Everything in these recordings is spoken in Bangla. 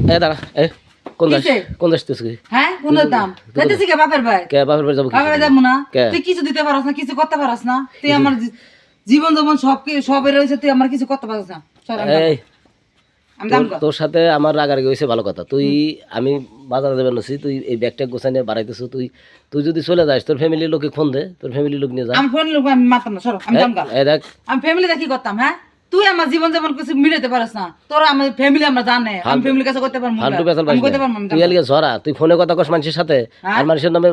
এ দাঁড়া এ কোন দেশ তুই হ্যাঁ কোন দাম যাইতেছি কে বাপের ভাই কে বাপের বাড়ি যাবো বাপের ভাই যাবো না তুই কিছু দিতে পারছ না কিছু করতে পারছ না তুই আমার জীবন যেমন সবের রয়েছে তুই আমার কিছু করতে পারছ না এই তোর সাথে আমার রাগারাগি হয়েছে ভালো কথা তুই আমি বাজারে যাবেন না তুই এই ব্যাগটা গোছাই নিয়ে বাড়াইতেছ তুই যদি চলে যাস তোর ফ্যামিলির লোকে ফোন দে তোর ফ্যামিলির লোক নিয়ে যা আমি ফ্যামিলির লোক আমি মারতাম না সরো আমি জামগা দেখ আমি ফ্যামিলিতে কি করতাম হ্যাঁ তুই আমার জীবন যেমন কিছু মিলাতে পারছ না তোর আমার ফ্যামিলি আমরা জানে আমি ফ্যামিলির কাছে করতে পারবো আমি করতে পারবো তুই এলিগে ঝরা তুই ফোনে কথা কস মানুষের সাথে আর মানুষের নামে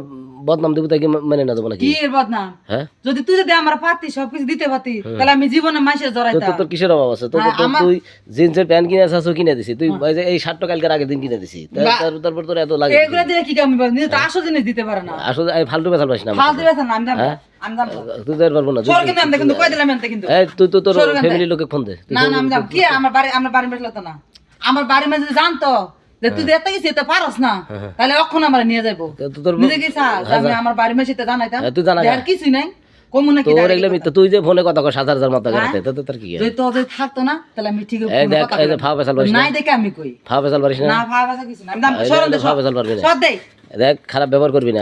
বদনাম দিব তাই কি মানে না দেবো নাকি কি এর বদনাম হ্যাঁ যদি আমার পাতি সবকিছু দিতে পাতি তাহলে আমি জীবনে মাসে জড়াইতাম তোর কিসের অভাব আছে তোর তুই জিন্সের প্যান্ট কিনে আছিস কিনে দিছি তুই এই শার্টটা কালকের আগের দিন কিনে দিছি তারপর তোর এত লাগে এগুলা দিয়ে কি কাম নিজে তো আসল জিনিস দিতে পারে না আসলে ফালতু বেসাল পাইছ না ফালতু বেসাল না আমি জানবো তুই যাই পারবো না সর কিন্তু কই দিলাম এনতে কিন্তু এই তুই তো তোর ফ্যামিলির লোকে ফোন দে না আমি যাব কি আমার বাড়ি মেটলো তো না আমার বাড়ি মে যদি জানতো যে তুই এত কিছু এত পারস না তাহলে কখন আমার নিয়ে যাবো নিজে কি আমি আমার বাড়ি মেশে তো জানাইতাম তুই জানা আর কিছু নাই কমু নাকি তোর এগুলো মিথ্যা তুই যে ফোনে কথা কস 1000 মত করতে তো তোর কি যদি তো যদি থাকতো না তাহলে আমি ঠিক এই দেখ এই যে ফাও বেসাল পারিস না নাই দেখে আমি কই ফাও বেসাল পারিস না না ফাও বেসাল কিছু না আমি দাম সরন দে ফাও বেসাল পারবি না সর দে দেখ খারাপ ব্যবহার করবি না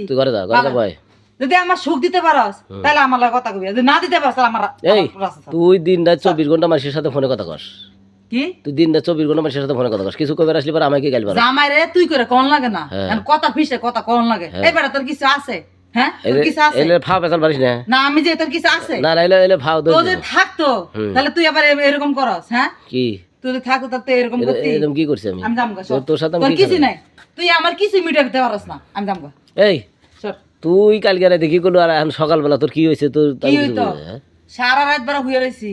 তুই ঘরে যা ভাই যদি আমার সুখ দিতে পারস তাহলে আমার লাগে কথা কবি যদি না দিতে পারস তাহলে আমার এই তুই দিন রাত 24 ঘন্টা মানুষের সাথে ফোনে কথা কস কি তুই দিন রাত 24 ঘন্টা মানুষের সাথে ফোনে কথা কস কিছু কইবার আসলি পর আমাকে গালি পারো জামাই রে তুই করে কোন লাগে না এখন কথা পিছে কথা কোন লাগে এই বেটা তোর কিছু আছে হ্যাঁ তোর কিছু আছে এলে ফাও বেসাল পারিস না না আমি যে তোর কিছু আছে না না এলে ফাও দে তো যদি থাকতো তাহলে তুই আবার এরকম করস হ্যাঁ কি তুই যদি থাকতো তাতে এরকম করতি এরকম কি করছিস আমি জামগা তোর সাথে তোর কিছু নাই তুই আমার কিছু মিটাতে পারস না আমি জামগা এই সর তুই কালকে রাতে কি করলো আর এখন সকালবেলা তোর কি হয়েছে তোর কি হইতো সারা রাত বেলা হুয়ে রইছি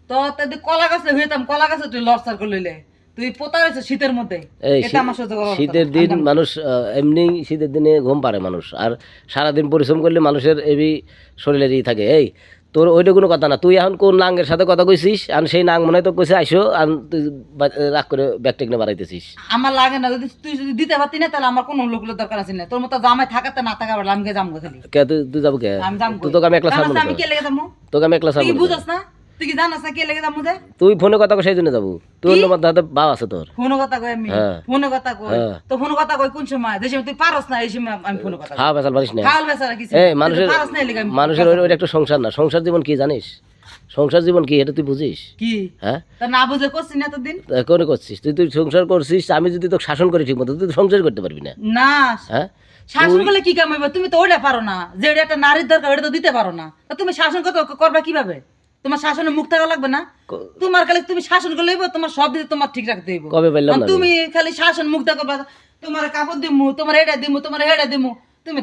তো তুই কলা গাছে হুয়েতাম কলা গাছে তুই লড়সার করে লইলে তুই পোতা রয়েছে শীতের মধ্যে এটা আমার সাথে শীতের দিন মানুষ এমনি শীতের দিনে ঘুম পারে মানুষ আর সারাদিন পরিশ্রম করলে মানুষের এবি শরীরেরই থাকে এই তোর ওইটা কোনো কথা না তুই এখন কোন নাঙ্গের সাথে কথা কইছিস আর সেই নাং মনে হয় তো কইছে আইসো আর তুই রাগ করে ব্যাগ টেক নিয়ে বাড়াইতেছিস আমার লাগে না যদি তুই যদি দিতে পারতি না তাহলে আমার কোনো লোকের দরকার আছে না তোর মতো জামাই থাকাতে না থাকা আমি কে যাবো খালি কে তুই যাবো কে আমি যাবো তুই তোকে আমি একলা সামনে আমি কে লেগে যাবো তোকে আমি একলা তুই সামনে বুঝছ না তুই কি জানাস না কে লেগে যাবো দে তুই ফোনে কথা কই সেই জন্য যাবো তুই অন্য মধ্যে হাতে বাপ আছে তোর ফোনে কথা কই আমি ফোনে কথা কই তো ফোনে কথা কই কোন সময় যে সময় তুই পারস না এই সময় আমি ফোনে কথা হ্যাঁ বেসাল পারিস না খাল বেচারা কিছু এই মানুষের পারস না এলিগা মানুষের ওইটা একটা সংসার না সংসার জীবন কি জানিস সংসার জীবন কি এটা তুই বুঝিস কি হ্যাঁ তা না বুঝে করছিস না এতদিন কোনে করছিস তুই সংসার করছিস আমি যদি তোকে শাসন করি ঠিক মতো তুই তো সংসার করতে পারবি না না হ্যাঁ শাসন করলে কি কাম হইব তুমি তো ওইটা পারো না যে একটা নারীর দরকার ওটা তো দিতে পারো না তা তুমি শাসন করবা কিভাবে তোমার শাসনে মুখ থাকা লাগবে না তোমার খালি তুমি শাসন করলে হইব তোমার সব দিতে তোমার ঠিক রাখতে হইব কবে বললাম না তুমি খালি শাসন মুখ থাকা তোমার কাপড় দিমু তোমার এটা দিমু তোমার হেডা দিমু তুমি